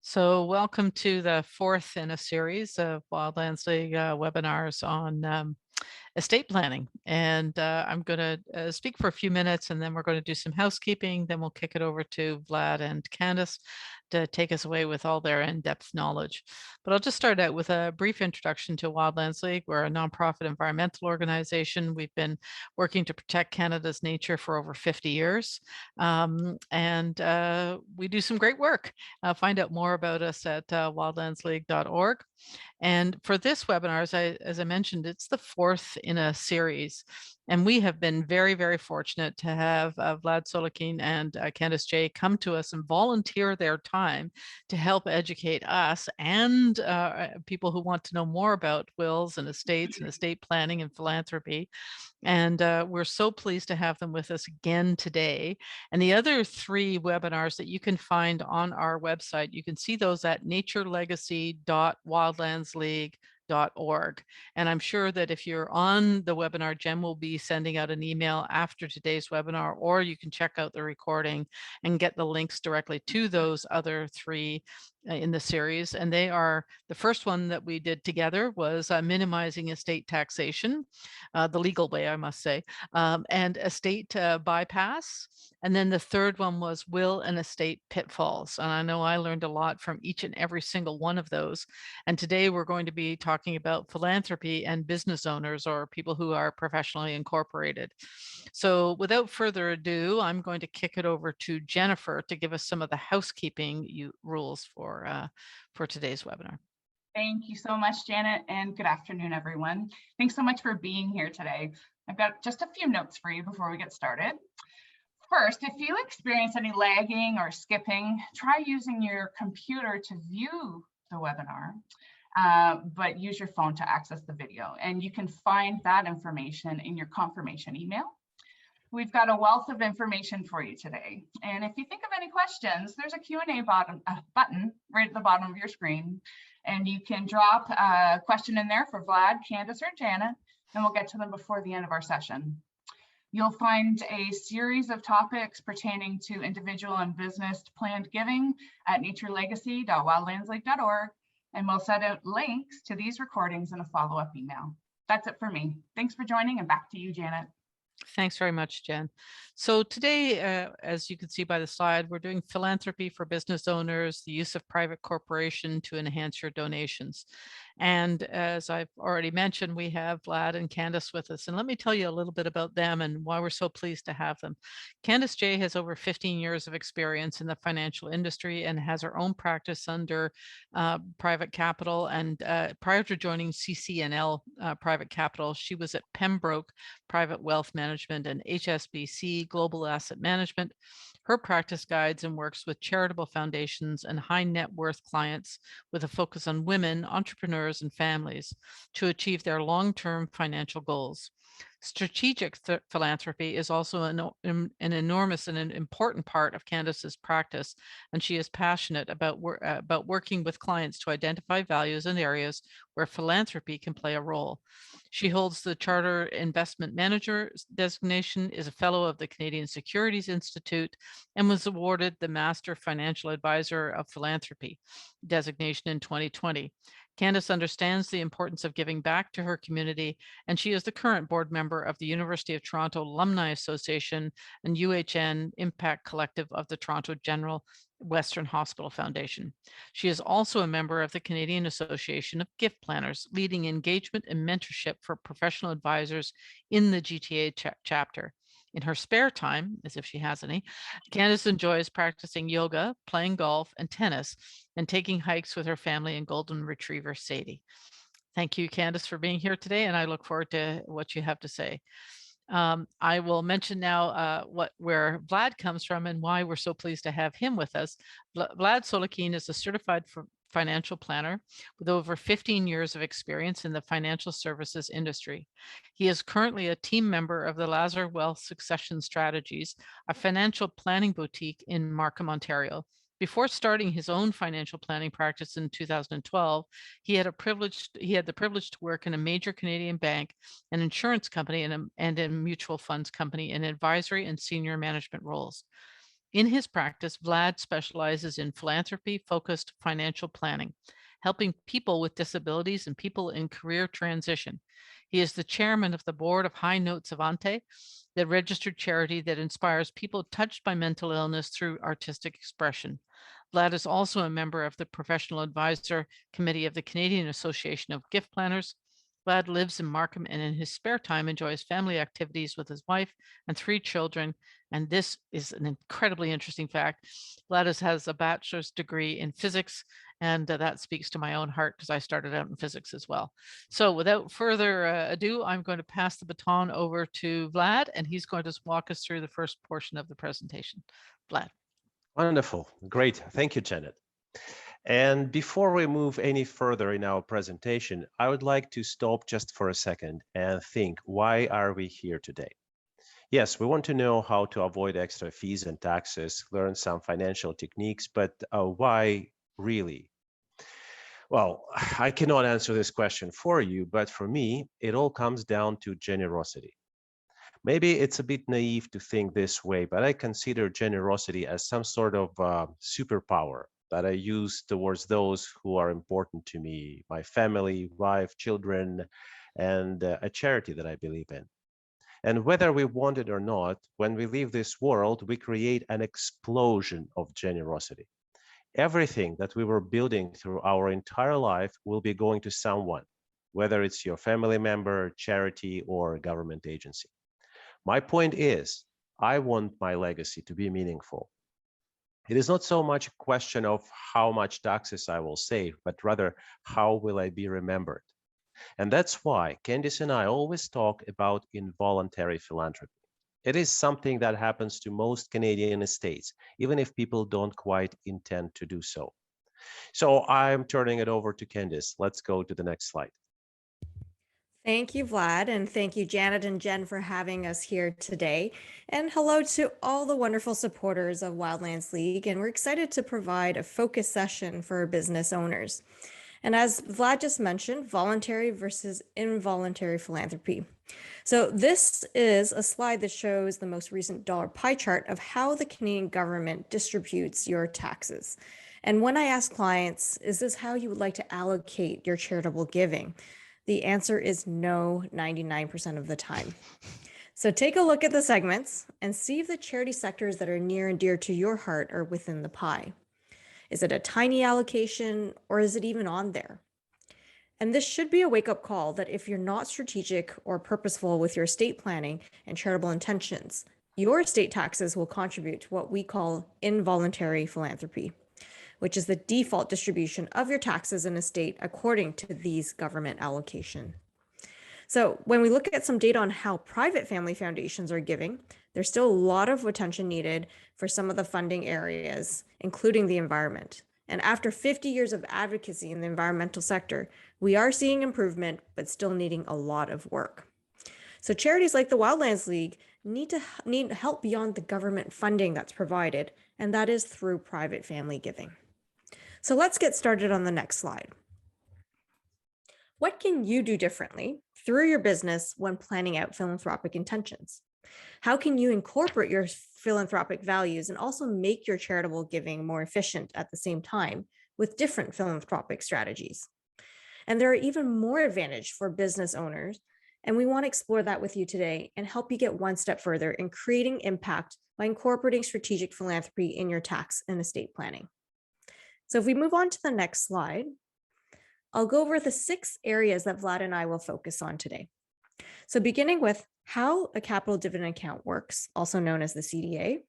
So welcome to the fourth in a series of Wildlands League webinars on estate planning. And I'm going to speak for a few minutes and then we're going to do some housekeeping. Then we'll kick it over to Vlad and Candice to take us away with all their in-depth knowledge. But I'll just start out with a brief introduction to Wildlands League. We're a nonprofit environmental organization. We've been working to protect Canada's nature for over 50 years. And we do some great work. Find out more about us at wildlandsleague.org. And for this webinar, as I mentioned, it's the fourth in a series. And we have been very, very fortunate to have Vlad Solokhine and Candice Jay come to us and volunteer their time to help educate us and people who want to know more about wills and estates and estate planning and philanthropy. And we're so pleased to have them with us again today. And the other three webinars that you can find on our website, you can see those at naturelegacy.wildlandsleague.org. And I'm sure that if you're on the webinar, Jen will be sending out an email after today's webinar, or you can check out the recording and get the links directly to those other three in the series. And they are, the first one that we did together was minimizing estate taxation, the legal way, I must say, and estate bypass. And then the third one was will and estate pitfalls. And I know I learned a lot from each and every single one of those. And today we're going to be talking about philanthropy and business owners or people who are professionally incorporated. So without further ado, I'm going to kick it over to Jennifer to give us some of the housekeeping rules for today's webinar. Thank you so much, Janet, and good afternoon, everyone. Thanks so much for being here today. I've got just a few notes for you before we get started. First, if you experience any lagging or skipping, try using your computer to view the webinar, but use your phone to access the video. And you can find that information in your confirmation email. We've got a wealth of information for you today. And if you think of any questions, there's a Q&A button right at the bottom of your screen. And you can drop a question in there for Vlad, Candice, or Janet, and we'll get to them before the end of our session. You'll find a series of topics pertaining to individual and business planned giving at naturelegacy.wildlandsleague.org, and we'll set out links to these recordings in a follow-up email. That's it for me. Thanks for joining, and back to you, Janet. Thanks very much, Jen. So today, as you can see by the slide, we're doing philanthropy for business owners, the use of private corporation to enhance your donations. And as I've already mentioned, we have Vlad and Candice with us. And let me tell you a little bit about them and why we're so pleased to have them. Candice Jay has over 15 years of experience in the financial industry and has her own practice under private capital. And prior to joining CC&L Private Capital, she was at Pembroke Private Wealth Management and HSBC Global Asset Management. Her practice guides and works with charitable foundations and high net worth clients with a focus on women, entrepreneurs, and families to achieve their long-term financial goals. Strategic philanthropy is also an enormous and an important part of Candice's practice, and she is passionate about working with clients to identify values and areas where philanthropy can play a role. She holds the Charter Investment Manager designation, is a fellow of the Canadian Securities Institute, and was awarded the Master Financial Advisor of Philanthropy designation in 2020. Candice understands the importance of giving back to her community, and she is the current board member of the University of Toronto Alumni Association and UHN Impact Collective of the Toronto General Western Hospital Foundation. She is also a member of the Canadian Association of Gift Planners, leading engagement and mentorship for professional advisors in the GTA chapter. In her spare time, as if she has any, Candice enjoys practicing yoga, playing golf and tennis, and taking hikes with her family and golden retriever Sadie. Thank you, Candice, for being here today, and I look forward to what you have to say. I will mention now where Vlad comes from and why we're so pleased to have him with us. Vlad Solokhine is a certified financial planner with over 15 years of experience in the financial services industry. He is currently a team member of the Lazar-Wealth Succession Strategies, a financial planning boutique in Markham, Ontario. Before starting his own financial planning practice in 2012, he had the privilege to work in a major Canadian bank, an insurance company, and a mutual funds company in advisory and senior management roles. In his practice, Vlad specializes in philanthropy-focused financial planning, helping people with disabilities and people in career transition. He is the chairman of the board of High Note Savante, the registered charity that inspires people touched by mental illness through artistic expression. Vlad is also a member of the Professional Advisor Committee of the Canadian Association of Gift Planners. Vlad lives in Markham and in his spare time enjoys family activities with his wife and 3 children. And this is an incredibly interesting fact. Vlad has a bachelor's degree in physics, and that speaks to my own heart because I started out in physics as well. So without further ado, I'm going to pass the baton over to Vlad, and he's going to walk us through the first portion of the presentation. Vlad. Wonderful. Great. Thank you, Janet. And before we move any further in our presentation, I would like to stop just for a second and think, why are we here today? Yes, we want to know how to avoid extra fees and taxes, learn some financial techniques, but why really? Well, I cannot answer this question for you, but for me, it all comes down to generosity. Maybe it's a bit naive to think this way, but I consider generosity as some sort of superpower that I use towards those who are important to me, my family, wife, children, and a charity that I believe in. And whether we want it or not, when we leave this world, we create an explosion of generosity. Everything that we were building through our entire life will be going to someone, whether it's your family member, charity, or government agency. My point is, I want my legacy to be meaningful. It is not so much a question of how much taxes I will save, but rather how will I be remembered? And that's why Candice and I always talk about involuntary philanthropy. It is something that happens to most Canadian estates, even if people don't quite intend to do so. So I'm turning it over to Candice. Let's go to the next slide. Thank you, Vlad, and thank you, Janet and Jen, for having us here today. And hello to all the wonderful supporters of Wildlands League, and we're excited to provide a focus session for business owners. And as Vlad just mentioned, voluntary versus involuntary philanthropy. So this is a slide that shows the most recent dollar pie chart of how the Canadian government distributes your taxes. And when I ask clients, is this how you would like to allocate your charitable giving? The answer is no, 99% of the time. So take a look at the segments and see if the charity sectors that are near and dear to your heart are within the pie. Is it a tiny allocation, or is it even on there? And this should be a wake-up call that if you're not strategic or purposeful with your estate planning and charitable intentions, your estate taxes will contribute to what we call involuntary philanthropy, which is the default distribution of your taxes and estate according to these government allocation. So when we look at some data on how private family foundations are giving, there's still a lot of attention needed for some of the funding areas, including the environment. And after 50 years of advocacy in the environmental sector, we are seeing improvement, but still needing a lot of work. So charities like the Wildlands League need help beyond the government funding that's provided, and that is through private family giving. So let's get started on the next slide. What can you do differently through your business when planning out philanthropic intentions? How can you incorporate your philanthropic values and also make your charitable giving more efficient at the same time with different philanthropic strategies? And there are even more advantages for business owners, and we want to explore that with you today and help you get one step further in creating impact by incorporating strategic philanthropy in your tax and estate planning. So if we move on to the next slide, I'll go over the 6 areas that Vlad and I will focus on today. So beginning with how a capital dividend account works, also known as the CDA.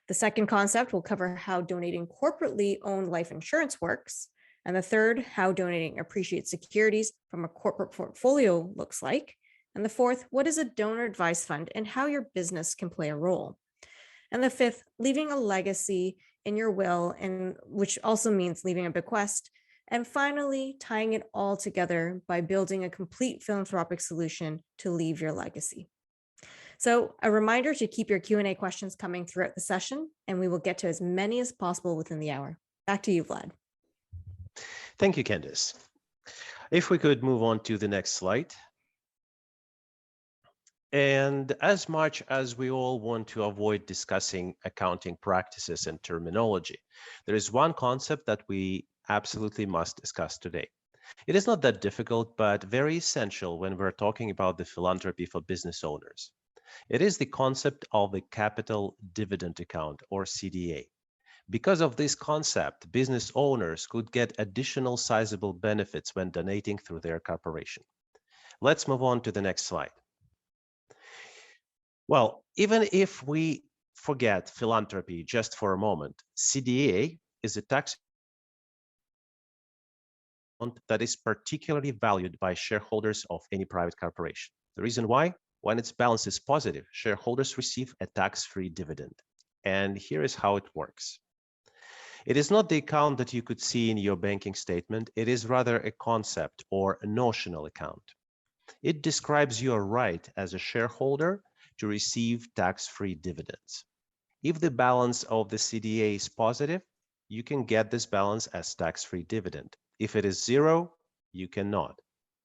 The second concept will cover how donating corporately owned life insurance works. And the third, how donating appreciated securities from a corporate portfolio looks like. And the fourth, what is a donor-advised fund and how your business can play a role. And the fifth, leaving a legacy in your will, and which also means leaving a bequest. And finally, tying it all together by building a complete philanthropic solution to leave your legacy. So a reminder to keep your Q&A questions coming throughout the session, and we will get to as many as possible within the hour. Back to you, Vlad. Thank you, Candice. If we could move on to the next slide. And as much as we all want to avoid discussing accounting practices and terminology, there is one concept that we absolutely must discuss today. It is not that difficult, but very essential when we're talking about the philanthropy for business owners. It is the concept of the capital dividend account, or CDA. Because of this concept, business owners could get additional sizable benefits when donating through their corporation. Let's move on to the next slide. Well, even if we forget philanthropy just for a moment, CDA is a tax that is particularly valued by shareholders of any private corporation. The reason why? When its balance is positive, shareholders receive a tax-free dividend. And here is how it works. It is not the account that you could see in your banking statement. It is rather a concept or a notional account. It describes your right as a shareholder to receive tax-free dividends. If the balance of the CDA is positive, you can get this balance as tax-free dividend. If it is zero, you cannot.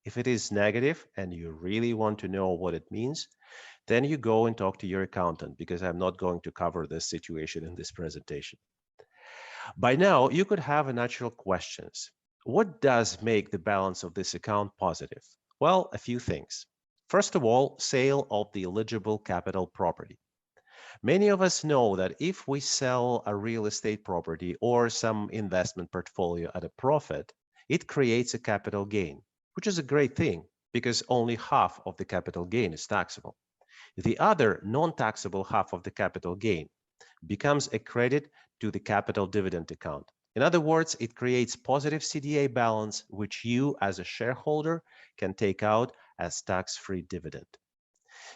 If it is negative and you really want to know what it means, then you go and talk to your accountant, because I'm not going to cover this situation in this presentation. By now, you could have a natural questions. What does make the balance of this account positive? Well, a few things. First of all, sale of the eligible capital property. Many of us know that if we sell a real estate property or some investment portfolio at a profit, it creates a capital gain, which is a great thing because only half of the capital gain is taxable. The other non-taxable half of the capital gain becomes a credit to the capital dividend account. In other words, it creates positive CDA balance, which you as a shareholder can take out as tax-free dividend.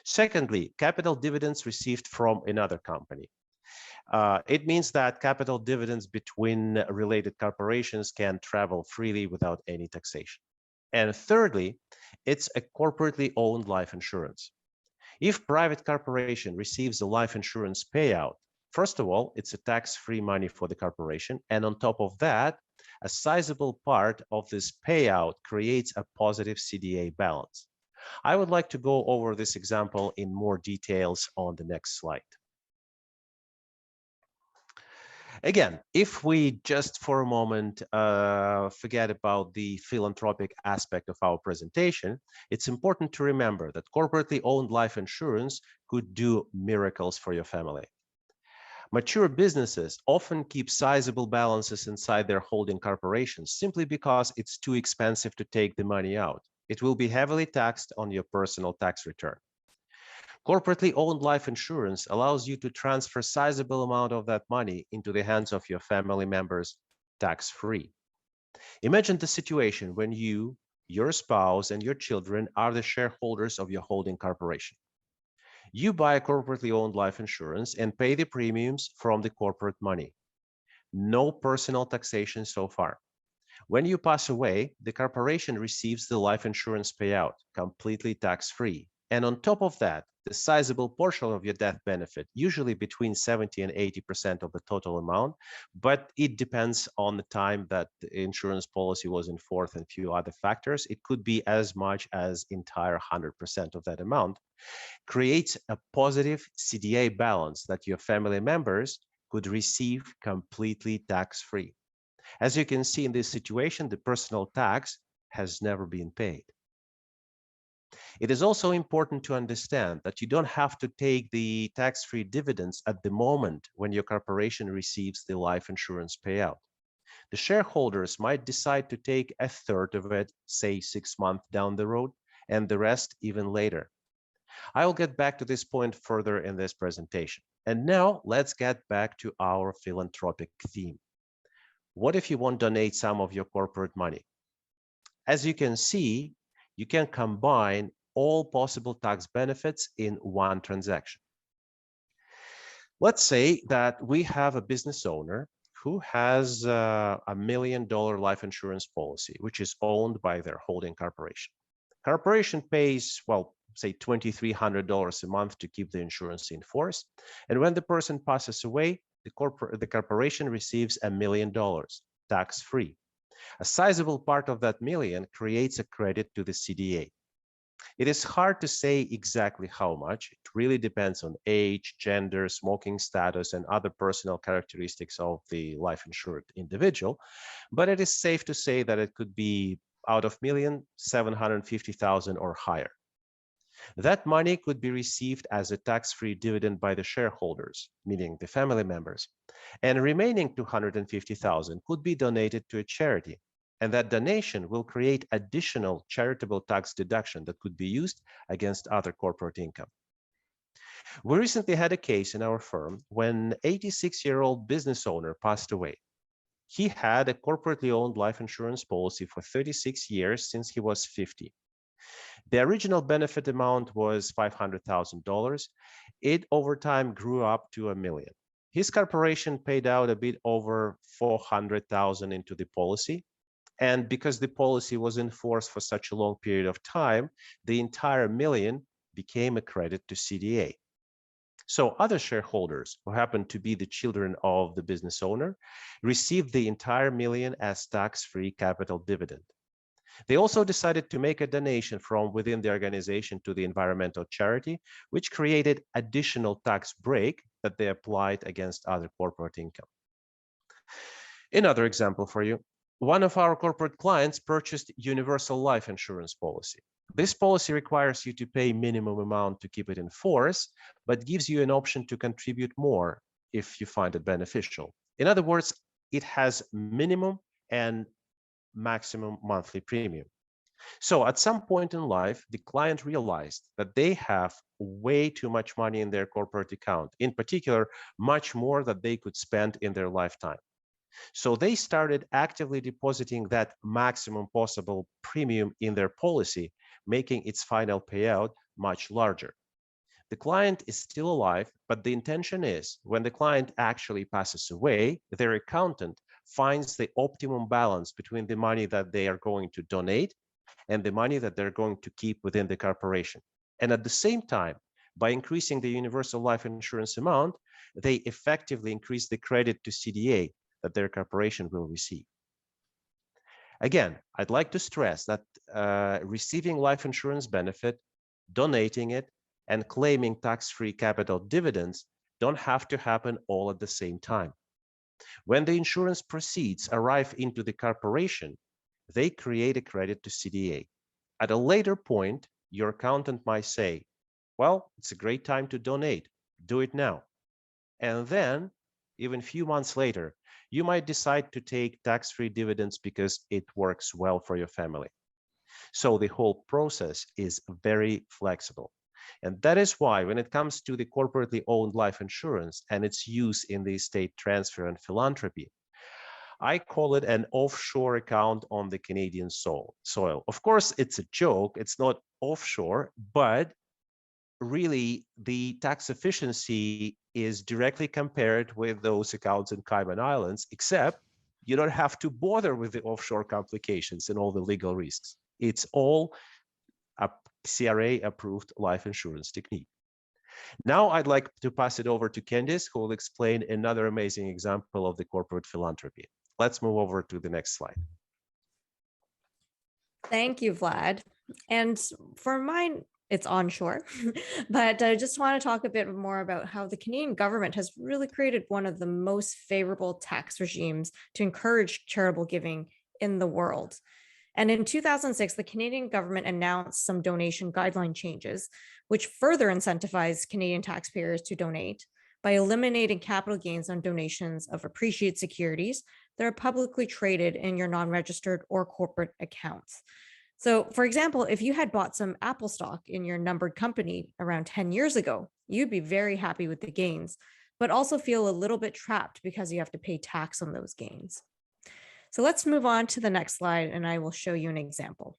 Secondly, capital dividends received from another company. It means that capital dividends between related corporations can travel freely without any taxation. And thirdly, it's a corporately owned life insurance. If private corporation receives a life insurance payout, first of all, it's a tax-free money for the corporation. And on top of that, a sizable part of this payout creates a positive CDA balance. I would like to go over this example in more details on the next slide. Again, if we just for a moment forget about the philanthropic aspect of our presentation, it's important to remember that corporately owned life insurance could do miracles for your family. Mature businesses often keep sizable balances inside their holding corporations simply because it's too expensive to take the money out. It will be heavily taxed on your personal tax return. Corporately owned life insurance allows you to transfer sizable amount of that money into the hands of your family members tax-free. Imagine the situation when you, your spouse, and your children are the shareholders of your holding corporation. You buy a corporately owned life insurance and pay the premiums from the corporate money. No personal taxation so far. When you pass away, the corporation receives the life insurance payout, completely tax-free. And on top of that, the sizable portion of your death benefit, usually between 70 and 80% of the total amount, but it depends on the time that the insurance policy was in force and a few other factors. It could be as much as entire 100% of that amount, creates a positive CDA balance that your family members could receive completely tax-free. As you can see in this situation, the personal tax has never been paid. It is also important to understand that you don't have to take the tax-free dividends at the moment when your corporation receives the life insurance payout. The shareholders might decide to take a third of it, say 6 months down the road, and the rest even later. I will get back to this point further in this presentation. And now let's get back to our philanthropic theme. What if you want to donate some of your corporate money? As you can see, you can combine all possible tax benefits in one transaction. Let's say that we have a business owner who has a $1 million life insurance policy, which is owned by their holding corporation. Corporation pays, well, say $2,300 a month to keep the insurance in force. And when the person passes away, the corporation receives $1 million tax-free. A sizable part of that million creates a credit to the CDA. It is hard to say exactly how much. It really depends on age, gender, smoking status, and other personal characteristics of the life insured individual. But it is safe to say that it could be out of $1,750,000 or higher. That money could be received as a tax-free dividend by the shareholders, meaning the family members, and remaining $250,000 could be donated to a charity. And that donation will create additional charitable tax deduction that could be used against other corporate income. We recently had a case in our firm when an 86-year-old business owner passed away. He had a corporately owned life insurance policy for 36 years since he was 50. The original benefit amount was $500,000. It over time grew up to $1 million. His corporation paid out a bit over $400,000 into the policy. And because the policy was in force for such a long period of time, the entire $1 million became a credit to CDA. So other shareholders who happened to be the children of the business owner received the entire $1 million as tax-free capital dividend. They also decided to make a donation from within the organization to the environmental charity, which created additional tax break that they applied against other corporate income. Another example for you. One of our corporate clients purchased universal life insurance policy. This policy requires you to pay minimum amount to keep it in force, but gives you an option to contribute more if you find it beneficial. In other words, it has minimum and maximum monthly premium. So at some point in life, the client realized that they have way too much money in their corporate account, in particular, much more than they could spend in their lifetime. So they started actively depositing that maximum possible premium in their policy, making its final payout much larger. The client is still alive, but the intention is when the client actually passes away, their accountant finds the optimum balance between the money that they are going to donate and the money that they're going to keep within the corporation. And at the same time, by increasing the universal life insurance amount, they effectively increase the credit to CDA that their corporation will receive. Again, I'd like to stress that receiving life insurance benefit, donating it, and claiming tax-free capital dividends don't have to happen all at the same time. When the insurance proceeds arrive into the corporation, they create a credit to CDA. At a later point, your accountant might say, well, it's a great time to donate, do it now. And then, even a few months later, you might decide to take tax-free dividends because it works well for your family. So the whole process is very flexible. And that is why when it comes to the corporately owned life insurance and its use in the estate transfer and philanthropy, I call it an offshore account on the Canadian soil. Of course, it's a joke, it's not offshore, but really the tax efficiency is directly compared with those accounts in Cayman Islands, except you don't have to bother with the offshore complications and all the legal risks. It's all a CRA approved life insurance technique. Now I'd like to pass it over to Candice, who will explain another amazing example of the corporate philanthropy. Let's move over to the next slide. Thank you, Vlad. And for mine, it's onshore, but I just want to talk a bit more about how the Canadian government has really created one of the most favorable tax regimes to encourage charitable giving in the world. And in 2006, the Canadian government announced some donation guideline changes, which further incentivized Canadian taxpayers to donate by eliminating capital gains on donations of appreciated securities that are publicly traded in your non-registered or corporate accounts. So, for example, if you had bought some Apple stock in your numbered company around 10 years ago, you'd be very happy with the gains, but also feel a little bit trapped because you have to pay tax on those gains. So let's move on to the next slide and I will show you an example.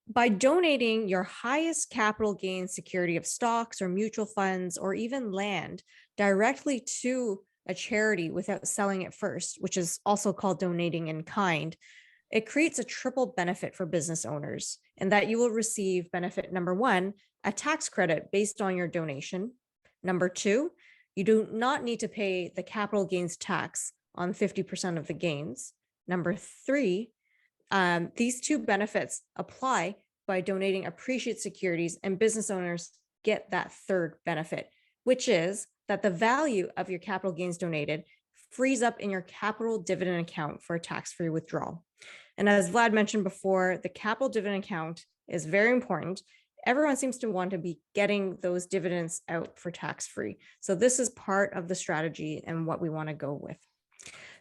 By donating your highest capital gain security of stocks or mutual funds or even land directly to a charity without selling it first, which is also called donating in kind, it creates a triple benefit for business owners, and that you will receive benefit number one, a tax credit based on your donation. Number two, you do not need to pay the capital gains tax on 50% of the gains. Number three, These two benefits apply by donating appreciated securities, and business owners get that third benefit, which is that the value of your capital gains donated frees up in your capital dividend account for a tax-free withdrawal. And as Vlad mentioned before, the capital dividend account is very important. Everyone seems to want to be getting those dividends out for tax-free. So this is part of the strategy and what we want to go with.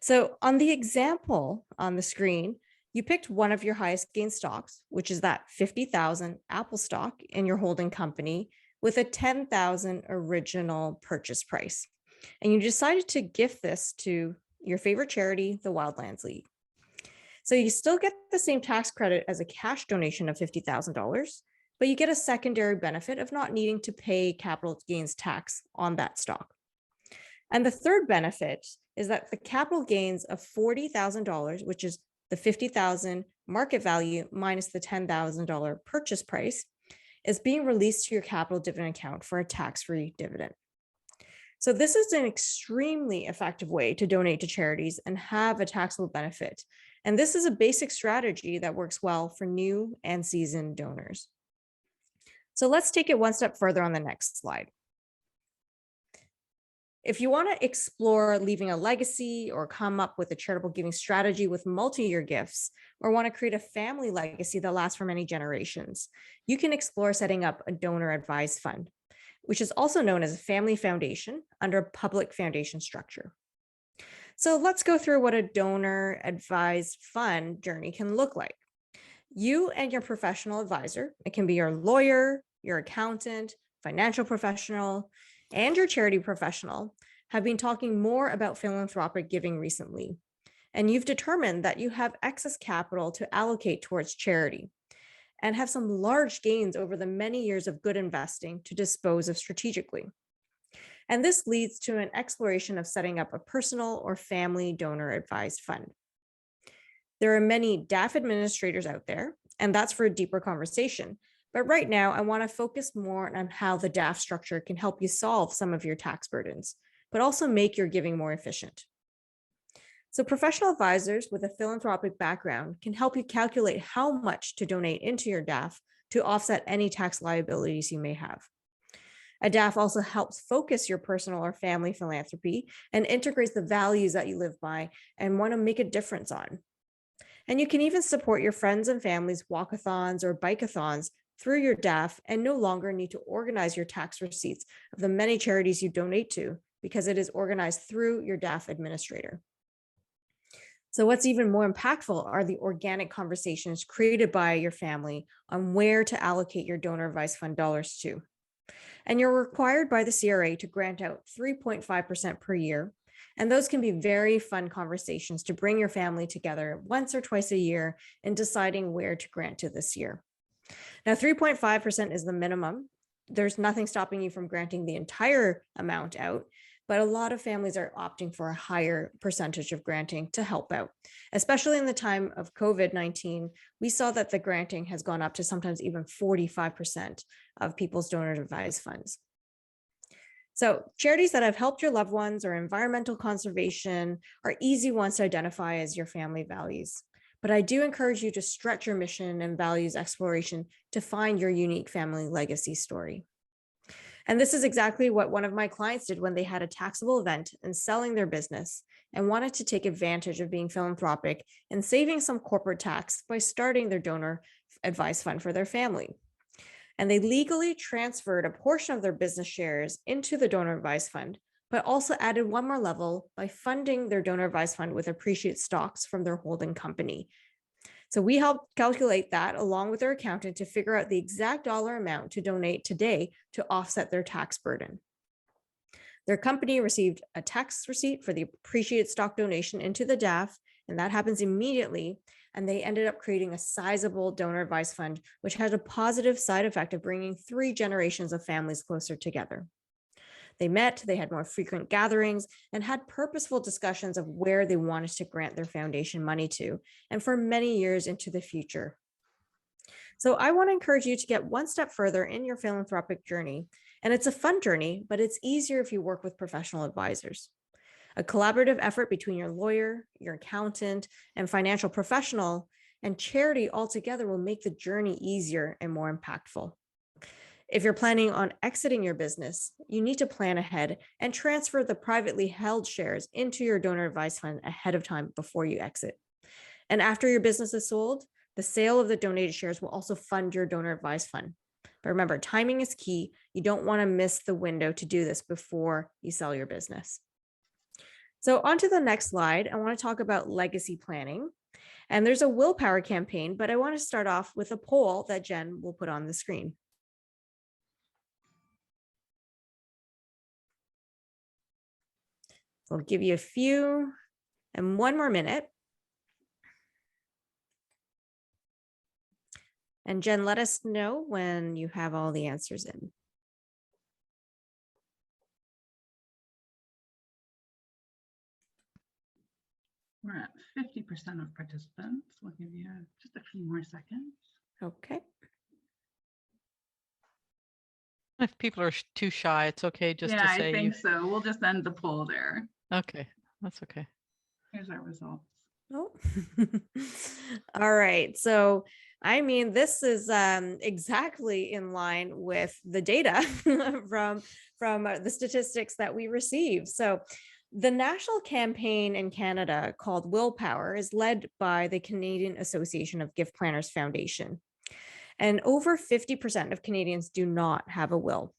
So on the example on the screen, you picked one of your highest gain stocks, which is that 50,000 Apple stock in your holding company with a 10,000 original purchase price. And you decided to gift this to your favorite charity, the Wildlands League. So you still get the same tax credit as a cash donation of $50,000, but you get a secondary benefit of not needing to pay capital gains tax on that stock. And the third benefit is that the capital gains of $40,000, which is the $50,000 market value minus the $10,000 purchase price, is being released to your capital dividend account for a tax-free dividend. So this is an extremely effective way to donate to charities and have a taxable benefit. And this is a basic strategy that works well for new and seasoned donors. So let's take it one step further on the next slide. If you want to explore leaving a legacy or come up with a charitable giving strategy with multi-year gifts, or want to create a family legacy that lasts for many generations, you can explore setting up a donor-advised fund, which is also known as a family foundation under a public foundation structure. So let's go through what a donor-advised fund journey can look like. You and your professional advisor, it can be your lawyer, your accountant, financial professional, and your charity professional, have been talking more about philanthropic giving recently. And you've determined that you have excess capital to allocate towards charity and have some large gains over the many years of good investing to dispose of strategically. And this leads to an exploration of setting up a personal or family donor advised fund. There are many DAF administrators out there, and that's for a deeper conversation. But right now, I want to focus more on how the DAF structure can help you solve some of your tax burdens, but also make your giving more efficient. So professional advisors with a philanthropic background can help you calculate how much to donate into your DAF to offset any tax liabilities you may have. A DAF also helps focus your personal or family philanthropy and integrates the values that you live by and want to make a difference on. And you can even support your friends and family's walkathons or bikeathons through your DAF and no longer need to organize your tax receipts of the many charities you donate to because it is organized through your DAF administrator. So what's even more impactful are the organic conversations created by your family on where to allocate your donor advised fund dollars to. And you're required by the CRA to grant out 3.5% per year. And those can be very fun conversations to bring your family together once or twice a year in deciding where to grant to this year. Now, 3.5% is the minimum. There's nothing stopping you from granting the entire amount out, but a lot of families are opting for a higher percentage of granting to help out. Especially in the time of COVID-19, we saw that the granting has gone up to sometimes even 45% of people's donor advised funds. So charities that have helped your loved ones or environmental conservation are easy ones to identify as your family values. But I do encourage you to stretch your mission and values exploration to find your unique family legacy story. And this is exactly what one of my clients did when they had a taxable event and selling their business and wanted to take advantage of being philanthropic and saving some corporate tax by starting their donor advised fund for their family. And they legally transferred a portion of their business shares into the donor advised fund, but also added one more level by funding their donor advised fund with appreciated stocks from their holding company. So we helped calculate that along with their accountant to figure out the exact dollar amount to donate today to offset their tax burden. Their company received a tax receipt for the appreciated stock donation into the DAF, and that happens immediately. And they ended up creating a sizable donor advised fund, which had a positive side effect of bringing 3 generations of families closer together. They met, they had more frequent gatherings, and had purposeful discussions of where they wanted to grant their foundation money to, and for many years into the future. So I want to encourage you to get one step further in your philanthropic journey. And it's a fun journey, but it's easier if you work with professional advisors. A collaborative effort between your lawyer, your accountant, and financial professional and charity altogether will make the journey easier and more impactful. If you're planning on exiting your business, you need to plan ahead and transfer the privately held shares into your donor advised fund ahead of time before you exit. And after your business is sold, the sale of the donated shares will also fund your donor advised fund. But remember, timing is key. You don't want to miss the window to do this before you sell your business. So on to the next slide, I want to talk about legacy planning. And there's a Willpower campaign, but I want to start off with a poll that Jen will put on the screen. So I'll give you a few and one more minute. And Jen, let us know when you have all the answers in. We're at 50% of participants. We'll give you just a few more seconds. Okay. If people are too shy, it's okay just to say I think so. We'll just end the poll there. Okay, that's okay. Here's our results. Oh. All right. So, I mean, this is exactly in line with the data from the statistics that we receive. So the national campaign in Canada called Willpower is led by the Canadian Association of Gift Planners Foundation. And over 50% of Canadians do not have a will.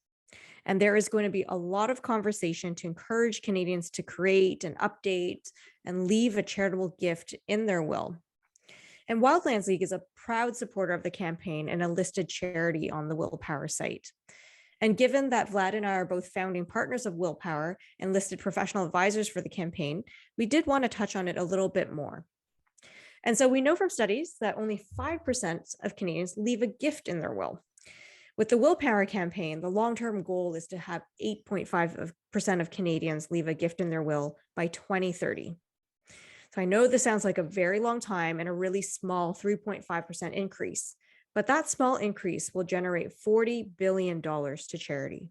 And there is going to be a lot of conversation to encourage Canadians to create and update and leave a charitable gift in their will. And Wildlands League is a proud supporter of the campaign and a listed charity on the Willpower site. And given that Vlad and I are both founding partners of Willpower and listed professional advisors for the campaign, we did want to touch on it a little bit more. And so we know from studies that only 5% of Canadians leave a gift in their will. With the Willpower campaign, the long-term goal is to have 8.5% of Canadians leave a gift in their will by 2030. So I know this sounds like a very long time and a really small 3.5% increase, but that small increase will generate $40 billion to charity.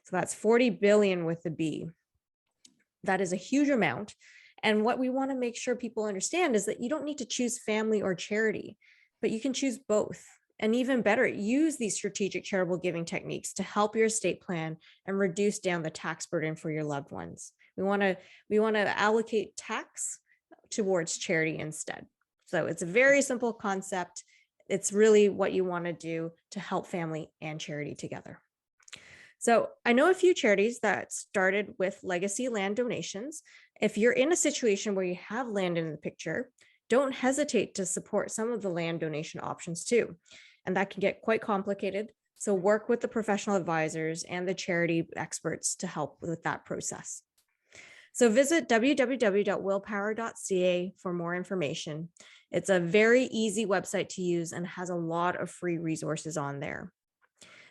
So that's 40 billion with the B. That is a huge amount. And what we want to make sure people understand is that you don't need to choose family or charity, but you can choose both. And even better, use these strategic charitable giving techniques to help your estate plan and reduce down the tax burden for your loved ones. We want to allocate tax towards charity instead. So it's a very simple concept. It's really what you want to do to help family and charity together. So I know a few charities that started with legacy land donations. If you're in a situation where you have land in the picture, don't hesitate to support some of the land donation options too. And that can get quite complicated. So work with the professional advisors and the charity experts to help with that process. So visit www.willpower.ca for more information. It's a very easy website to use and has a lot of free resources on there.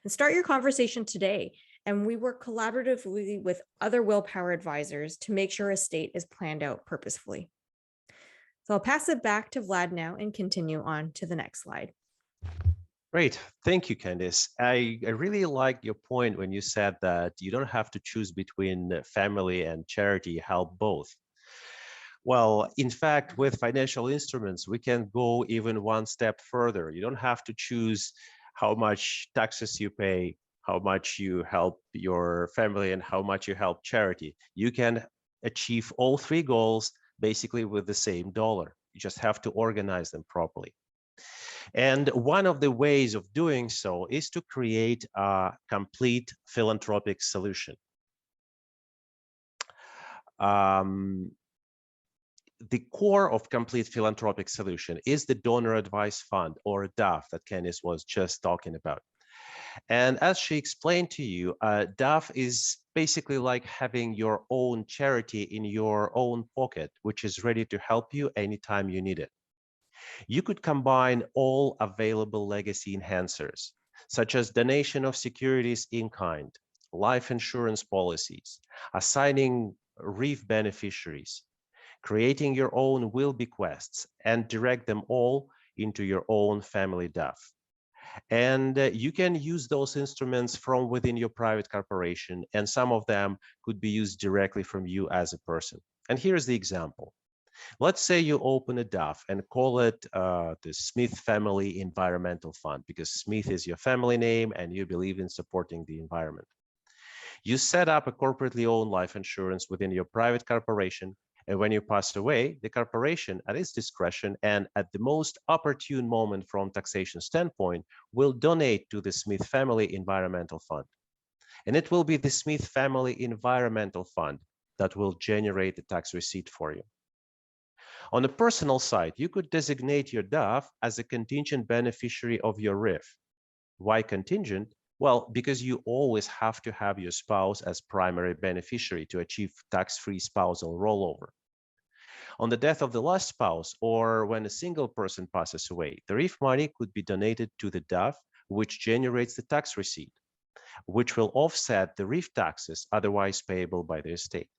And start your conversation today. And we work collaboratively with other Willpower advisors to make sure estate is planned out purposefully. So I'll pass it back to Vlad now and continue on to the next slide. Great. Thank you, Candice. I really like your point when you said that you don't have to choose between family and charity, help both. Well, in fact, with financial instruments, we can go even one step further. You don't have to choose how much taxes you pay, how much you help your family, and how much you help charity. You can achieve all three goals basically with the same dollar. You just have to organize them properly. And one of the ways of doing so is to create a complete philanthropic solution. The core of complete philanthropic solution is the DonorAdvised Fund, or DAF, that Candice was just talking about. And as she explained to you, DAF is basically like having your own charity in your own pocket, which is ready to help you anytime you need it. You could combine all available legacy enhancers, such as donation of securities in kind, life insurance policies, assigning REIF beneficiaries, creating your own will bequests, and direct them all into your own family DAF. And you can use those instruments from within your private corporation, and some of them could be used directly from you as a person. And here's the example. Let's say you open a DAF and call it the Smith Family Environmental Fund, because Smith is your family name and you believe in supporting the environment. You set up a corporately owned life insurance within your private corporation, and when you pass away, the corporation, at its discretion and at the most opportune moment from taxation standpoint, will donate to the Smith Family Environmental Fund. And it will be the Smith Family Environmental Fund that will generate the tax receipt for you. On the personal side, you could designate your DAF as a contingent beneficiary of your RIF. Why contingent? Well, because you always have to have your spouse as primary beneficiary to achieve tax-free spousal rollover. On the death of the last spouse, or when a single person passes away, the RIF money could be donated to the DAF, which generates the tax receipt, which will offset the RIF taxes otherwise payable by the estate.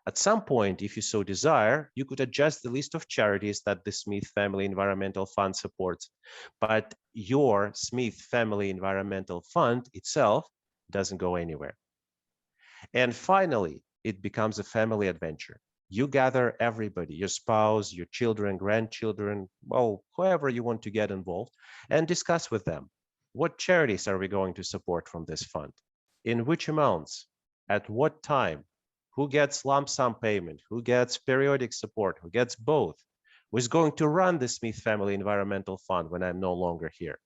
At some point, if you so desire, you could adjust the list of charities that the Smith Family Environmental Fund supports, but your Smith Family Environmental Fund itself doesn't go anywhere. And finally, it becomes a family adventure. You gather everybody, your spouse, your children, grandchildren, well, whoever you want to get involved, and discuss with them, what charities are we going to support from this fund? In which amounts? At what time? Who gets lump sum payment? Who gets periodic support? Who gets both? Who's going to run the Smith Family Environmental Fund when I'm no longer here?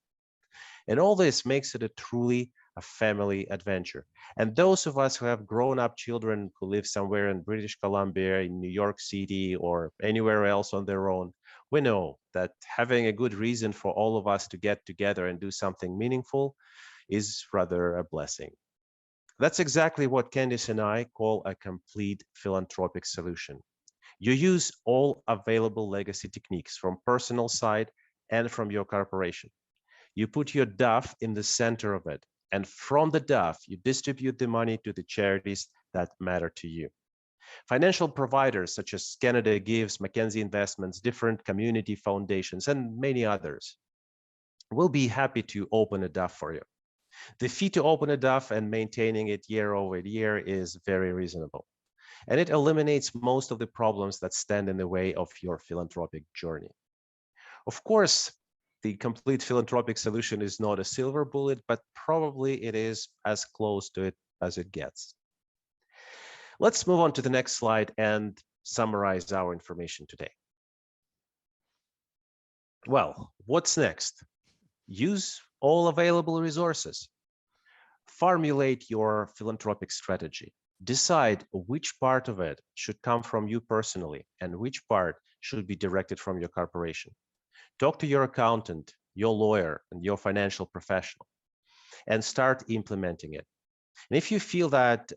And all this makes it a truly a family adventure. And those of us who have grown up children who live somewhere in British Columbia, in New York City, or anywhere else on their own, we know that having a good reason for all of us to get together and do something meaningful is rather a blessing. That's exactly what Candice and I call a complete philanthropic solution. You use all available legacy techniques from personal side and from your corporation. You put your DAF in the center of it, and from the DAF, you distribute the money to the charities that matter to you. Financial providers such as Canada Gives, Mackenzie Investments, different community foundations, and many others will be happy to open a DAF for you. The fee to open a DAF and maintaining it year over year is very reasonable, and it eliminates most of the problems that stand in the way of your philanthropic journey. Of course, the complete philanthropic solution is not a silver bullet, but probably it is as close to it as it gets. Let's move on to the next slide and summarize our information today. Well, what's next? Use all available resources. Formulate your philanthropic strategy. Decide which part of it should come from you personally and which part should be directed from your corporation. Talk to your accountant, your lawyer, and your financial professional, and start implementing it. And if you feel that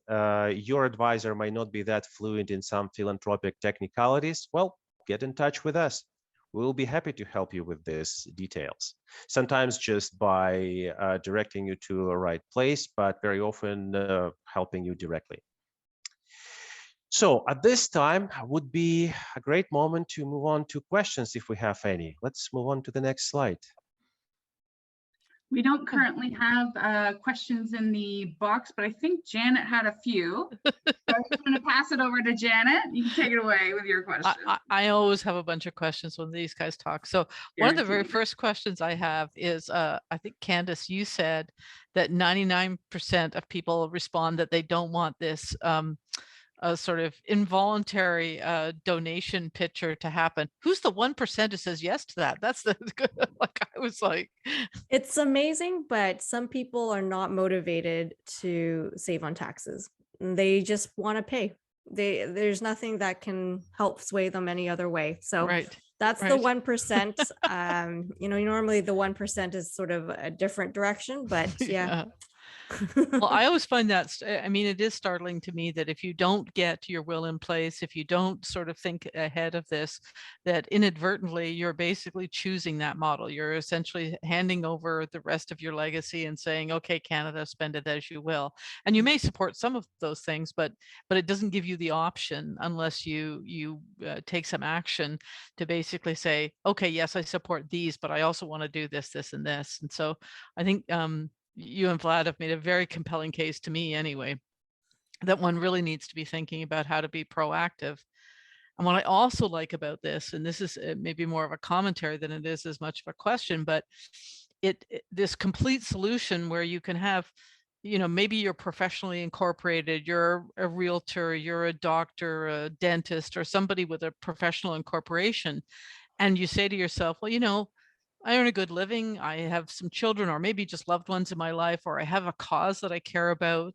your advisor might not be that fluent in some philanthropic technicalities, well, get in touch with us. We'll be happy to help you with these details. Sometimes just by directing you to the right place, but very often helping you directly. So at this time would be a great moment to move on to questions if we have any. Let's move on to the next slide. We don't currently have questions in the box, but I think Janet had a few. So I'm going to pass it over to Janet. You can take it away with your question. I always have a bunch of questions when these guys talk. So one of the very first questions I have is, I think, Candice, you said that 99% of people respond that they don't want this a sort of involuntary donation picture to happen. Who's the 1% who says yes to that? That's the like, I was like, it's amazing, but some people are not motivated to save on taxes. They just want to pay. There's nothing that can help sway them any other way. So that's the 1%. You know, normally the 1% is sort of a different direction, but yeah. Well, I always find that, I mean, it is startling to me that if you don't get your will in place, if you don't sort of think ahead of this, that inadvertently you're basically choosing that model. You're essentially handing over the rest of your legacy and saying, okay, Canada, spend it as you will. And you may support some of those things, but it doesn't give you the option unless you take some action to basically say, okay, yes, I support these, but I also want to do this, this, and this. And so I think you and Vlad have made a very compelling case to me anyway, that one really needs to be thinking about how to be proactive. And what I also like about this, and this is maybe more of a commentary than it is as much of a question, but this complete solution where you can have, maybe you're professionally incorporated, you're a realtor, you're a doctor, a dentist, or somebody with a professional incorporation. And you say to yourself, well, I earn a good living, I have some children, or maybe just loved ones in my life, or I have a cause that I care about,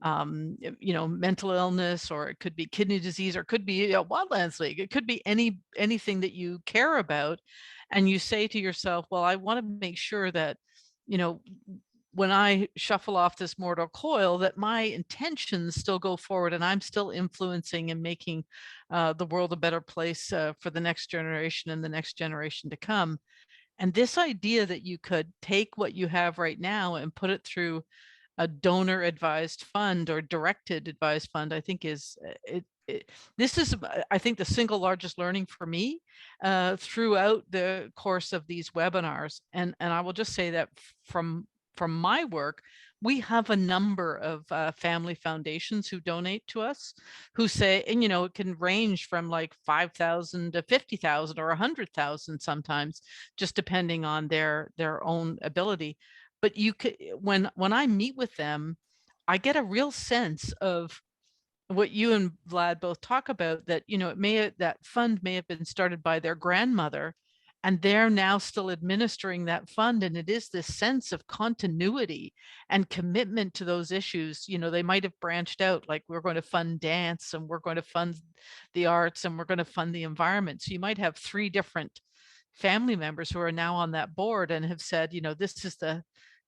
mental illness, or it could be kidney disease, or it could be Wildlands League. It could be anything that you care about. And you say to yourself, well, I want to make sure that, when I shuffle off this mortal coil, that my intentions still go forward and I'm still influencing and making the world a better place for the next generation and the next generation to come. And this idea that you could take what you have right now and put it through a donor advised fund or directed advised fund, I think is this is, I think, the single largest learning for me throughout the course of these webinars. And I will just say that from my work, we have a number of family foundations who donate to us, who say, and it can range from like 5,000 to 50,000 or 100,000 sometimes, just depending on their own ability. But you could, when I meet with them, I get a real sense of what you and Vlad both talk about, that that fund may have been started by their grandmother, and they're now still administering that fund. And it is this sense of continuity and commitment to those issues. They might have branched out, like, we're going to fund dance, and we're going to fund the arts, and we're going to fund the environment. So you might have 3 different family members who are now on that board and have said,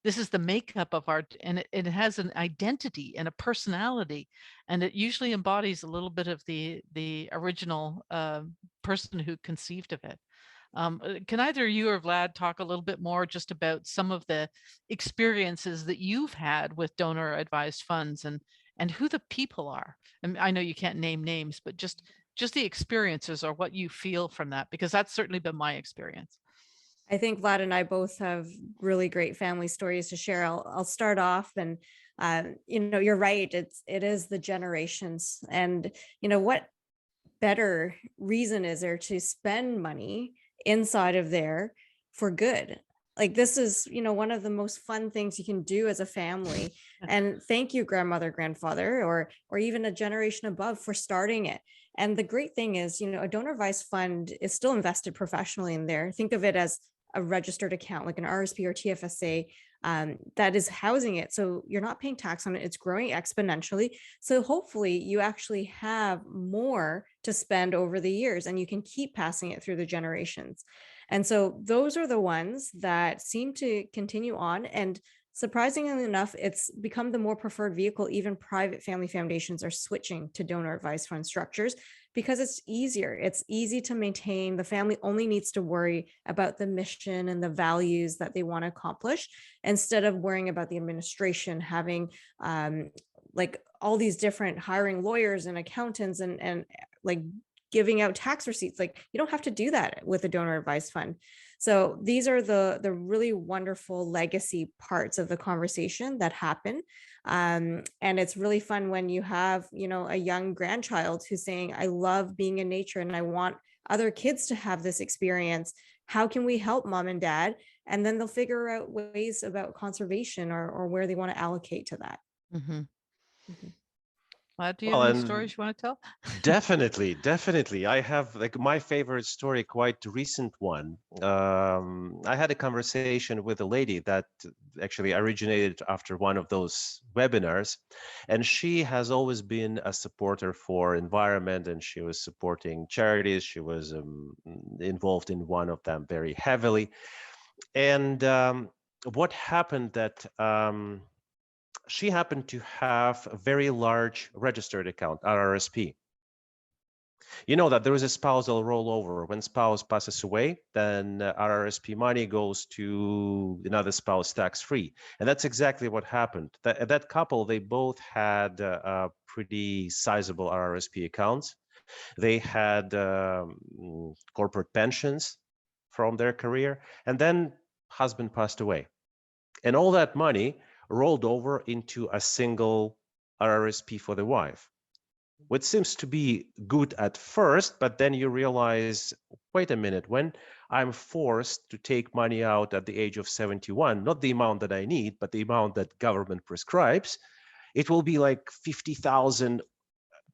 this is the makeup of our, and it has an identity and a personality, and it usually embodies a little bit of the original person who conceived of it. Can either you or Vlad talk a little bit more just about some of the experiences that you've had with donor advised funds, and who the people are? And I know you can't name names, but just the experiences or what you feel from that, because that's certainly been my experience. I think Vlad and I both have really great family stories to share. I'll start off, and you're right. It is the generations, and what better reason is there to spend money inside of there for good? Like, this is one of the most fun things you can do as a family. And thank you, grandmother, grandfather, or even a generation above, for starting it. And the great thing is, a donor advised fund is still invested professionally in there. Think of it as a registered account, like an RSP or TFSA, that is housing it. So you're not paying tax on it. It's growing exponentially. So hopefully you actually have more to spend over the years, and you can keep passing it through the generations. And so those are the ones that seem to continue on. And surprisingly enough, it's become the more preferred vehicle. Even private family foundations are switching to donor advised fund structures because it's easier. It's easy to maintain. The family only needs to worry about the mission and the values that they want to accomplish, instead of worrying about the administration, having like all these different, hiring lawyers and accountants and like giving out tax receipts. Like, you don't have to do that with a donor advised fund. So these are the really wonderful legacy parts of the conversation that happen. And it's really fun when you have, a young grandchild who's saying, I love being in nature and I want other kids to have this experience. How can we help mom and dad? And then they'll figure out ways about conservation or where they want to allocate to that. Mm-hmm. Mm-hmm. Do you Well, have any and stories you want to tell? Definitely. I have, like, my favorite story, quite recent one. I had a conversation with a lady that actually originated after one of those webinars, and she has always been a supporter for environment, and she was supporting charities. She was involved in one of them very heavily. And what happened that she happened to have a very large registered account, RRSP. You know that there is a spousal rollover. When spouse passes away, then RRSP money goes to another spouse tax-free. And that's exactly what happened. That couple, they both had pretty sizable RRSP accounts. They had corporate pensions from their career. And then husband passed away. And all that money rolled over into a single RRSP for the wife. which seems to be good at first, but then you realize, wait a minute, when I'm forced to take money out at the age of 71, not the amount that I need, but the amount that government prescribes, it will be like 50,000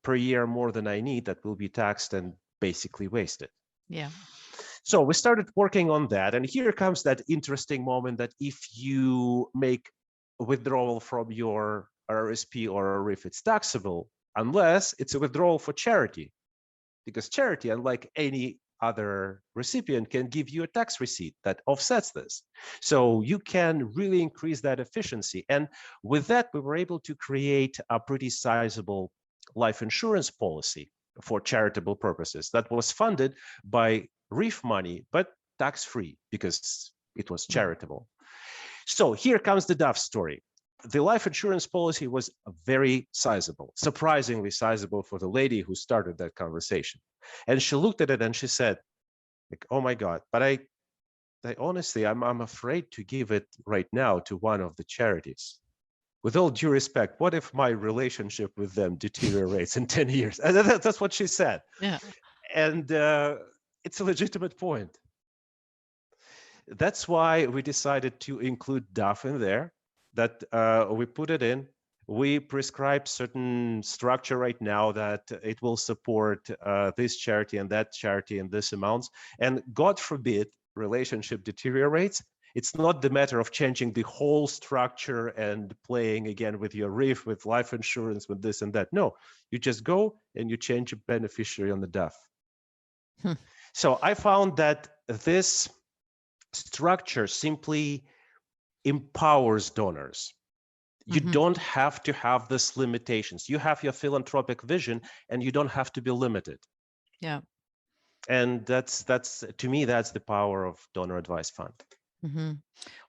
per year more than I need that will be taxed and basically wasted. Yeah. So we started working on that. And here comes that interesting moment that if you make a withdrawal from your RSP or RIF, it's taxable, unless it's a withdrawal for charity, because charity, unlike any other recipient, can give you a tax receipt that offsets this. So you can really increase that efficiency. And with that, we were able to create a pretty sizable life insurance policy for charitable purposes that was funded by RIF money, but tax-free because it was charitable. So here comes the Duff story. The life insurance policy was very sizable, surprisingly sizable for the lady who started that conversation. And she looked at it and she said, like, oh my God, but I honestly, I'm afraid to give it right now to one of the charities. With all due respect, what if my relationship with them deteriorates in 10 years? And that's what she said. Yeah. And it's a legitimate point. That's why we decided to include DAF in there, that we put it in. We prescribe certain structure right now that it will support this charity and that charity in this amounts. And God forbid relationship deteriorates. It's not the matter of changing the whole structure and playing again with your RIF, with life insurance, with this and that. No, you just go and you change a beneficiary on the DAF. So I found that this structure simply empowers donors. You don't have to have these limitations. You have your philanthropic vision and you don't have to be limited. Yeah. And that's to me, that's the power of DonorAdvised Fund.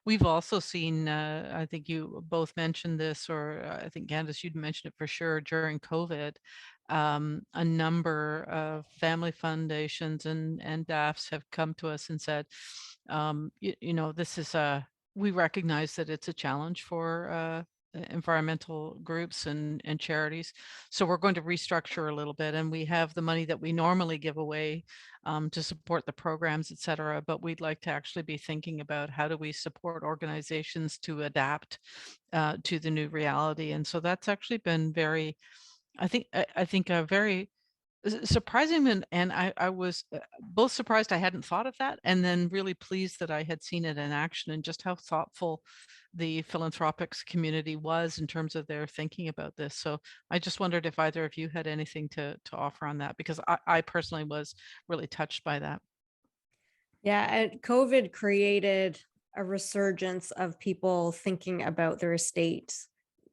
We've also seen, I think you both mentioned this, or I think Candice, you'd mentioned it for sure during COVID, a number of family foundations and DAFs have come to us and said, you know, this is we recognize that it's a challenge for environmental groups and charities. So we're going to restructure a little bit, and we have the money that we normally give away to support the programs, et cetera. But we'd like to actually be thinking about how do we support organizations to adapt to the new reality. And so that's actually been very, I think a very surprising, and I was both surprised I hadn't thought of that, and then really pleased that I had seen it in action, and just how thoughtful the philanthropics community was in terms of their thinking about this. So I just wondered if either of you had anything to offer on that, because I personally was really touched by that. Yeah, and COVID created a resurgence of people thinking about their estate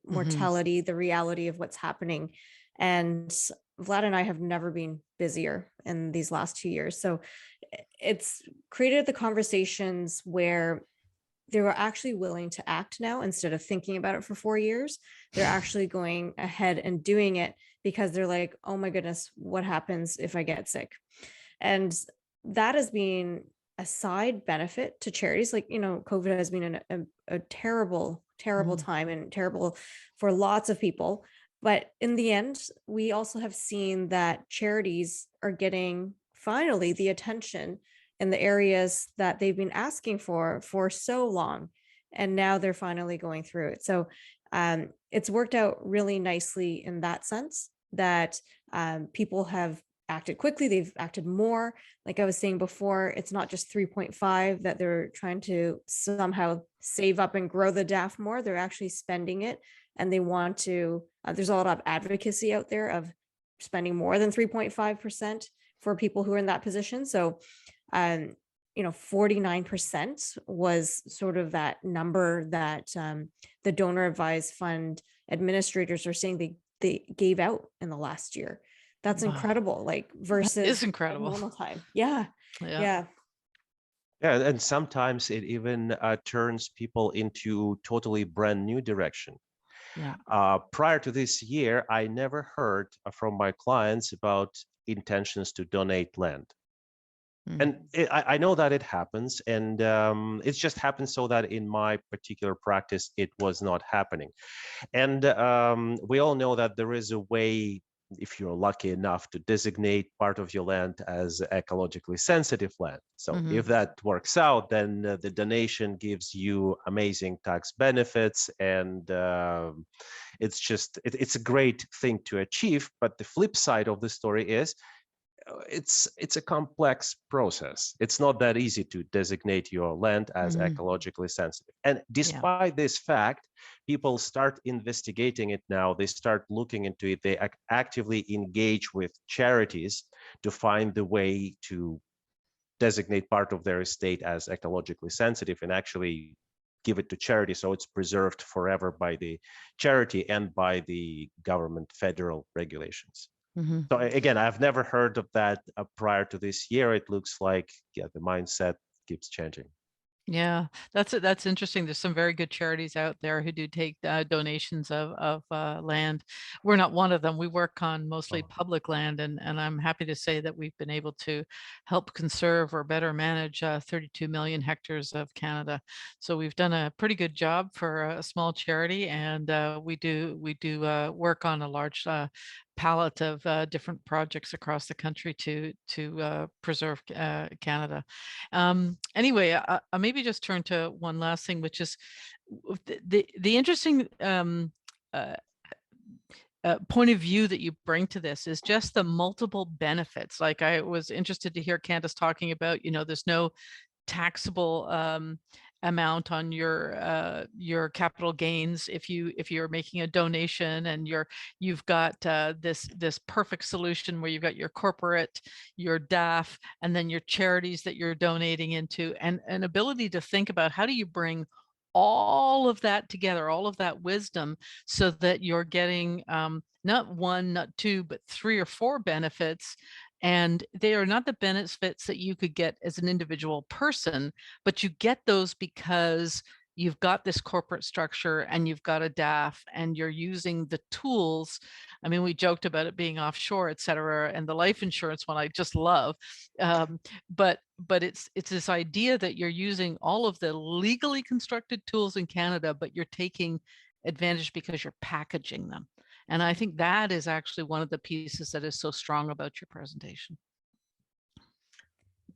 mortality, the reality of what's happening. And Vlad and I have never been busier in these last 2 years. So it's created the conversations where they were actually willing to act now instead of thinking about it for 4 years. They're actually going ahead and doing it because they're like, oh my goodness, what happens if I get sick? And that has been a side benefit to charities. Like, you know, COVID has been a terrible time and terrible for lots of people. But in the end, we also have seen that charities are getting finally the attention in the areas that they've been asking for so long. And now they're finally going through it. So it's worked out really nicely in that sense that people have acted quickly. They've acted more. Like I was saying before, it's not just 3.5 that they're trying to somehow save up and grow the DAF more. They're actually spending it, and they want to, there's a lot of advocacy out there of spending more than 3.5% for people who are in that position. So, you know, 49% was sort of that number that the DonorAdvised Fund administrators are saying they gave out in the last year. That's incredible. Like versus that is incredible. Normal time. Yeah. And sometimes it even turns people into totally brand new direction. Prior to this year, I never heard from my clients about intentions to donate land. And I know that it happens, and it just happens so that in my particular practice, it was not happening. And we all know that there is a way if you're lucky enough to designate part of your land as ecologically sensitive land. So if that works out, then the donation gives you amazing tax benefits, and it's a great thing to achieve. But the flip side of the story is it's a complex process. It's not that easy to designate your land as ecologically sensitive. And despite this fact, people start investigating it now. They start looking into it. They actively engage with charities to find the way to designate part of their estate as ecologically sensitive and actually give it to charity, so it's preserved forever by the charity and by the government federal regulations. So again, I've never heard of that prior to this year. It looks like, yeah, the mindset keeps changing. Yeah, that's interesting. There's some very good charities out there who do take donations of land. We're not one of them. We work on mostly public land, and I'm happy to say that we've been able to help conserve or better manage 32 million hectares of Canada. So we've done a pretty good job for a small charity, and we do work on a large palette of different projects across the country to preserve Canada. Anyway, I'll maybe just turn to one last thing, which is the interesting point of view that you bring to this is just the multiple benefits. Like, I was interested to hear Candice talking about, there's no taxable amount on your capital gains if you're making a donation, and you've got this perfect solution where you've got your corporate, your DAF, and then your charities that you're donating into, and an ability to think about how do you bring all of that together, all of that wisdom, so that you're getting not one, not two, but 3 or 4 benefits. And they are not the benefits that you could get as an individual person, but you get those because you've got this corporate structure and you've got a DAF and you're using the tools. I mean, we joked about it being offshore, et cetera, and the life insurance one I just love. But it's this idea that you're using all of the legally constructed tools in Canada, but you're taking advantage because you're packaging them. And I think that is actually one of the pieces that is so strong about your presentation.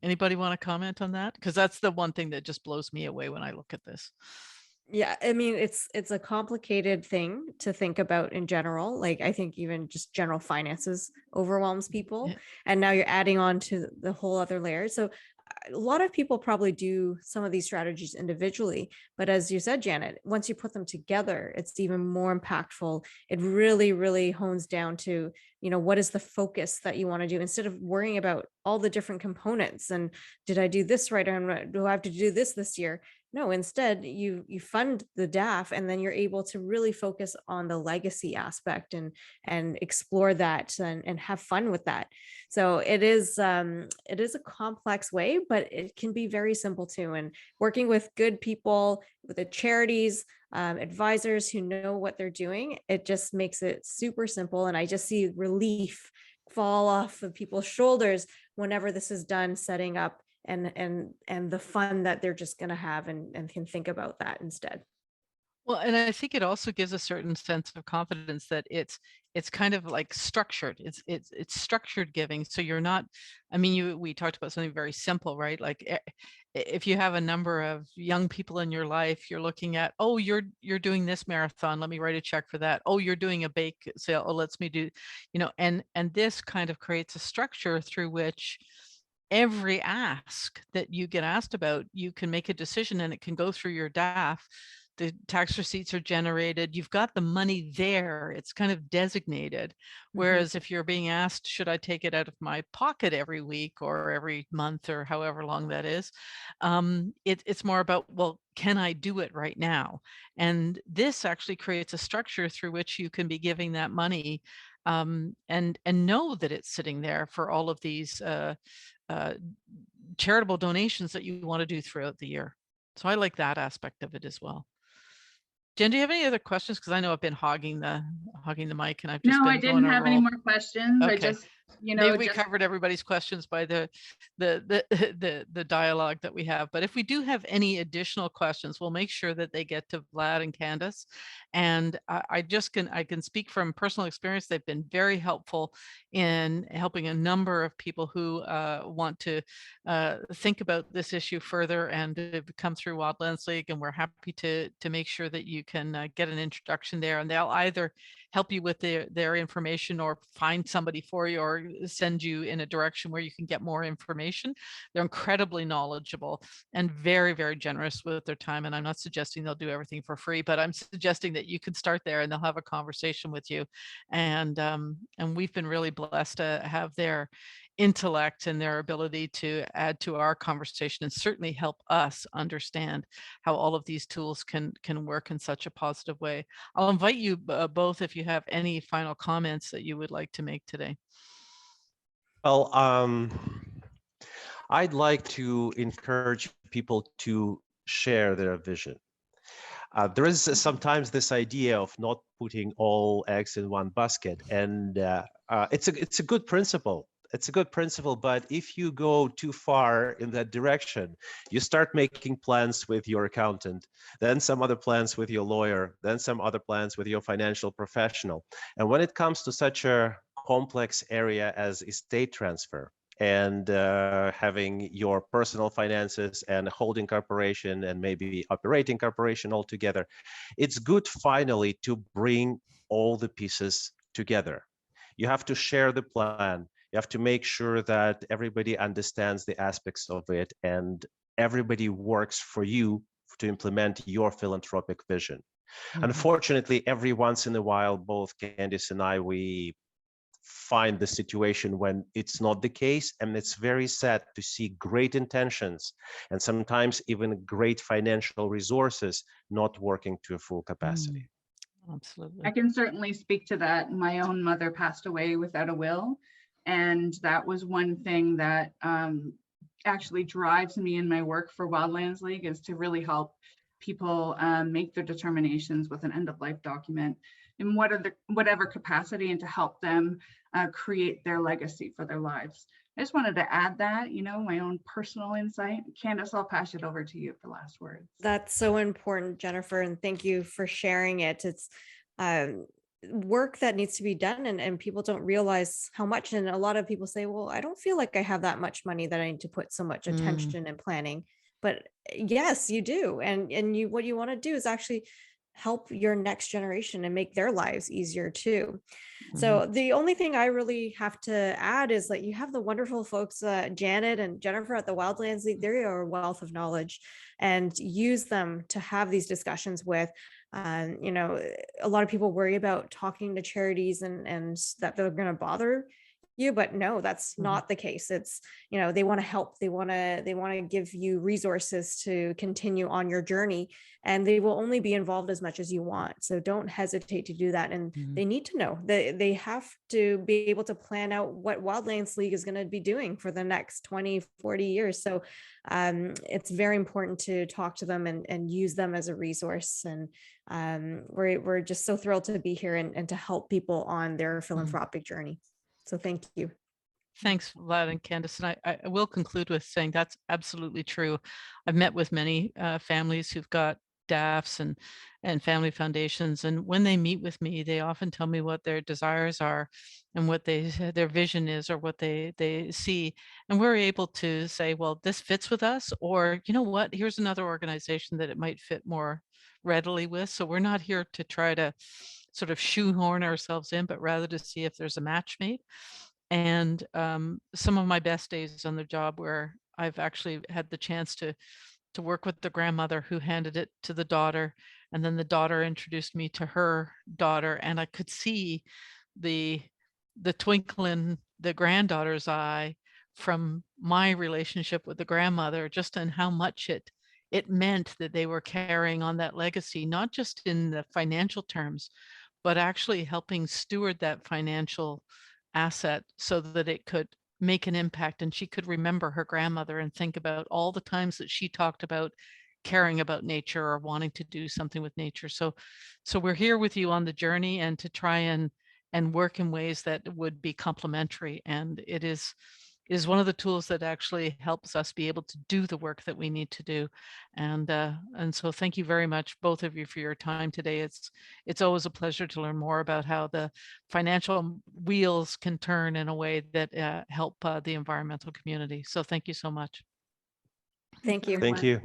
Anybody want to comment on that? Because that's the one thing that just blows me away when I look at this. Yeah, I mean, it's a complicated thing to think about in general. Like, I think even just general finances overwhelms people. Yeah. And now you're adding on to the whole other layer. So a lot of people probably do some of these strategies individually, but as you said, Janet, once you put them together, it's even more impactful. It really, really hones down to, what is the focus that you want to do, instead of worrying about all the different components and did I do this right, or do I have to do this year? No, instead you fund the DAF, and then you're able to really focus on the legacy aspect and explore that and have fun with that. So it is a complex way, but it can be very simple too. And working with good people, with the charities, advisors who know what they're doing, it just makes it super simple. And I just see relief fall off of people's shoulders whenever this is done, setting up and the fun that they're just going to have and can think about that instead. Well, and I think it also gives a certain sense of confidence that it's kind of like structured. It's structured giving. So you're not, I mean, we talked about something very simple, right? Like, if you have a number of young people in your life, you're looking at, oh, you're doing this marathon, let me write a check for that. Oh, you're doing a bake sale, oh, let's me do, and this kind of creates a structure through which every ask that you get asked about, you can make a decision and it can go through your DAF. The tax receipts are generated. You've got the money there. It's kind of designated. Whereas if you're being asked, should I take it out of my pocket every week or every month or however long that is, it's more about, well, can I do it right now? And this actually creates a structure through which you can be giving that money and know that it's sitting there for all of these charitable donations that you want to do throughout the year. So I like that aspect of it as well. Jen, do you have any other questions? Because I know I've been hogging the mic, and I've just no, been I didn't have any more questions. Okay. I just you Maybe know, we just covered everybody's questions by the dialogue that we have. But if we do have any additional questions, we'll make sure that they get to Vlad and Candice. And I can speak from personal experience. They've been very helpful in helping a number of people who want to think about this issue further and to come through Wildlands League. And we're happy to make sure that you can get an introduction there, and they'll either help you with their information or find somebody for you or send you in a direction where you can get more information. They're incredibly knowledgeable and very, very generous with their time. And I'm not suggesting they'll do everything for free, but I'm suggesting that you can start there and they'll have a conversation with you. And we've been really blessed to have their intellect and their ability to add to our conversation and certainly help us understand how all of these tools can work in such a positive way. I'll invite you both if you have any final comments that you would like to make today. Well, I'd like to encourage people to share their vision. There is sometimes this idea of not putting all eggs in one basket, and it's a good principle. It's a good principle, but if you go too far in that direction, you start making plans with your accountant, then some other plans with your lawyer, then some other plans with your financial professional. And when it comes to such a complex area as estate transfer, and having your personal finances and holding corporation and maybe operating corporation all together, it's good finally to bring all the pieces together. You have to share the plan. You have to make sure that everybody understands the aspects of it and everybody works for you to implement your philanthropic vision. Mm-hmm. Unfortunately, every once in a while, both Candice and I, we find the situation when it's not the case, and it's very sad to see great intentions and sometimes even great financial resources not working to a full capacity. Absolutely. I can certainly speak to that. My own mother passed away without a will, and that was one thing that actually drives me in my work for Wildlands League, is to really help people make their determinations with an end-of-life document in whatever capacity, and to help them create their legacy for their lives. I just wanted to add that, you know, my own personal insight. Candice, I'll pass it over to you for last words. That's so important, Jennifer, and thank you for sharing it. It's work that needs to be done, and people don't realize how much. And a lot of people say, well, I don't feel like I have that much money that I need to put so much attention and planning. But yes, you do. And what you want to do is actually help your next generation and make their lives easier too. So the only thing I really have to add is that you have the wonderful folks, Janet and Jennifer at the Wildlands League. They are a wealth of knowledge, and use them to have these discussions with. You know, a lot of people worry about talking to charities and that they're going to bother you, but no, that's not the case. It's, you know, they want to help, they want to give you resources to continue on your journey, and they will only be involved as much as you want. So don't hesitate to do that. And they need to know that they have to be able to plan out what Wildlands League is going to be doing for the next 20, 40 years. So it's very important to talk to them and use them as a resource. And we're just so thrilled to be here and to help people on their philanthropic journey. So thank you. Thanks, Vlad and Candice. And I will conclude with saying that's absolutely true. I've met with many families who've got DAFs and family foundations. And when they meet with me, they often tell me what their desires are and what their vision is, or what they see. And we're able to say, well, this fits with us, or, you know what, here's another organization that it might fit more readily with. So we're not here to try to sort of shoehorn ourselves in, but rather to see if there's a match made. And some of my best days on the job, where I've actually had the chance to work with the grandmother who handed it to the daughter, and then the daughter introduced me to her daughter, and I could see the twinkle in the granddaughter's eye from my relationship with the grandmother, just in how much it meant that they were carrying on that legacy, not just in the financial terms, but actually helping steward that financial asset so that it could make an impact, and she could remember her grandmother and think about all the times that she talked about caring about nature or wanting to do something with nature. So we're here with you on the journey, and to try and and work in ways that would be complementary. And it is one of the tools that actually helps us be able to do the work that we need to do. And so thank you very much, both of you, for your time today. It's always a pleasure to learn more about how the financial wheels can turn in a way that help the environmental community. So thank you so much. Thank you. Thank you.